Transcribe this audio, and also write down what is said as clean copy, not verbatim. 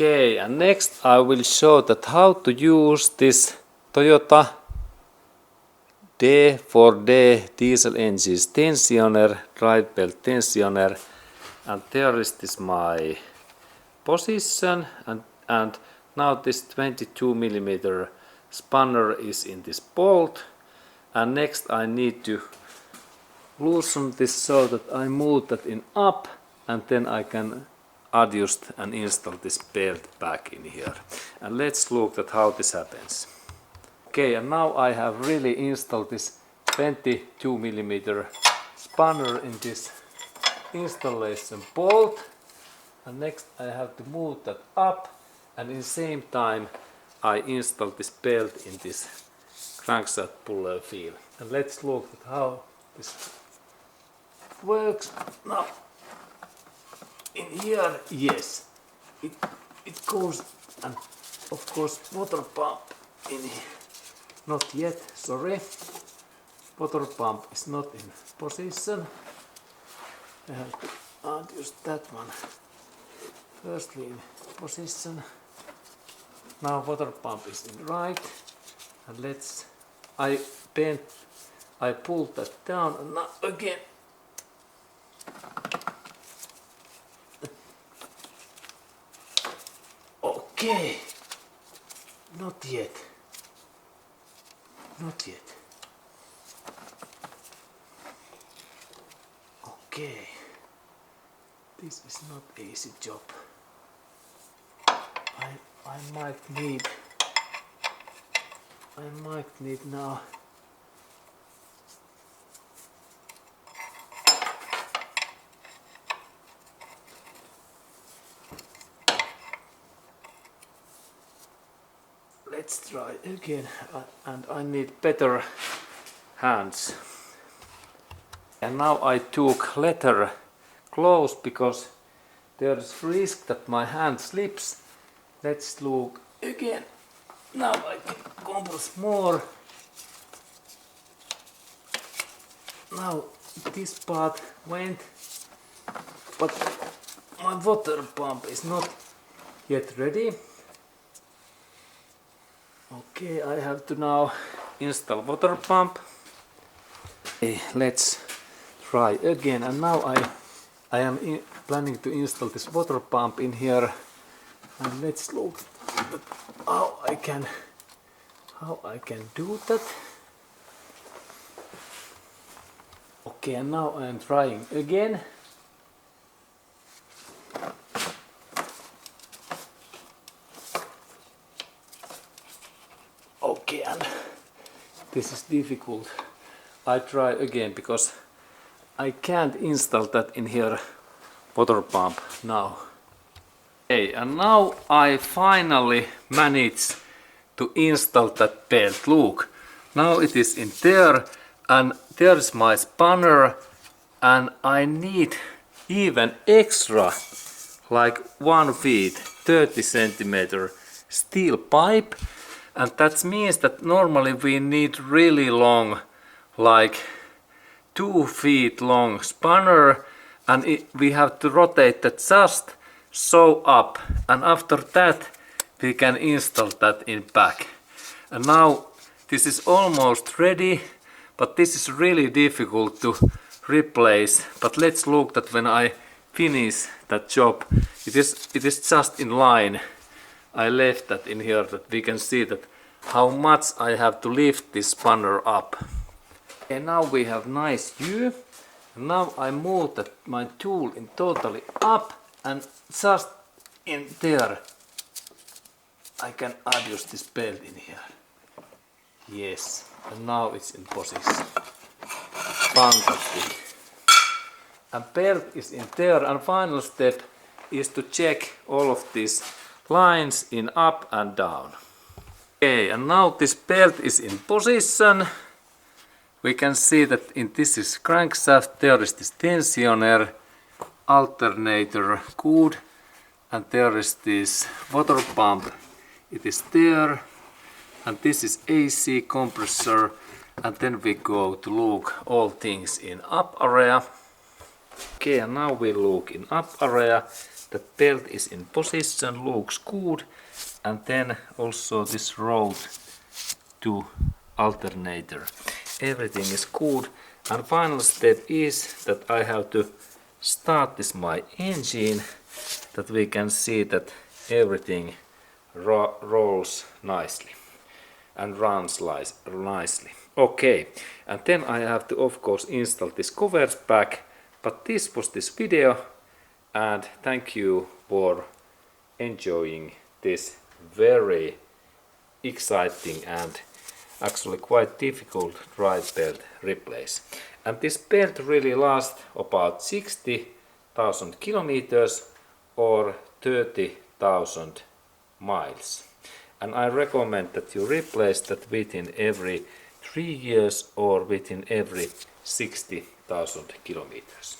Okay, and next I will show that how to use this Toyota D4D diesel engines tensioner, drive belt tensioner, and there is this my position, and now this 22 mm spanner is in this bolt, and next I need to loosen this so that I move that in up, and then I can adjust and install this belt back in here. And let's look at how this happens. Okay, and now I have really installed this 22 mm spanner in this installation bolt, and next I have to move that up, and in the same time I install this belt in this crankshaft puller field. And let's look at how this works. Now in here, yes, it goes, and of course water pump in here. Not yet, sorry. Water pump is not in position. I have to adjust that one. Firstly in position. Now water pump is in right. And I pull that down, and now again. Okay. Not yet. Not yet. Okay. This is not easy job. I might need now let's try again, and I need better hands. And now I took leather gloves because there is risk that my hand slips. Let's look again. Now I can compress more. Now this part went, but my water pump is not yet ready. Okay, I have to now install water pump. Okay, let's try again, and now I am planning to install this water pump in here, and let's look at how I can do that. Okay, and now I am trying again. Okay, and this is difficult. I try again because I can't install that in here water pump now. Okay, and now I finally managed to install that belt. Look, now it is in there, and there is my spanner, and I need even extra, like 1 feet 30 centimeter steel pipe, and that means that normally we need really long, like 2 feet long spanner, and we have to rotate that just so up, and after that we can install that in back. And now this is almost ready, but this is really difficult to replace. But let's look that when I finish that job, it is just in line. I left that in here that we can see that how much I have to lift this spanner up. And now we have nice view. And now I move that my tool in totally up, and just in there I can adjust this belt in here. Yes, and now it's in position. Fantastic. And belt is in there, and final step is to check all of these lines in up and down. Okay, and now this belt is in position. We can see that in this is crankshaft, there is this tensioner, alternator, good, and there is this water pump, it is there, and this is AC compressor, and then we go to look all things in up area. Okay, and now we look in up area. that belt is in position, looks good, and then also this road to alternator. Everything is good, and final step is that I have to start this my engine, that we can see that everything rolls nicely and runs nicely. Okay, and then I have to of course install this covers back, but this was this video, and thank you for enjoying this very exciting and actually quite difficult drive belt replace. And this belt really lasts about 60,000 kilometers or 30,000 miles. And I recommend that you replace that within every 3 years or within every 60,000 kilometers.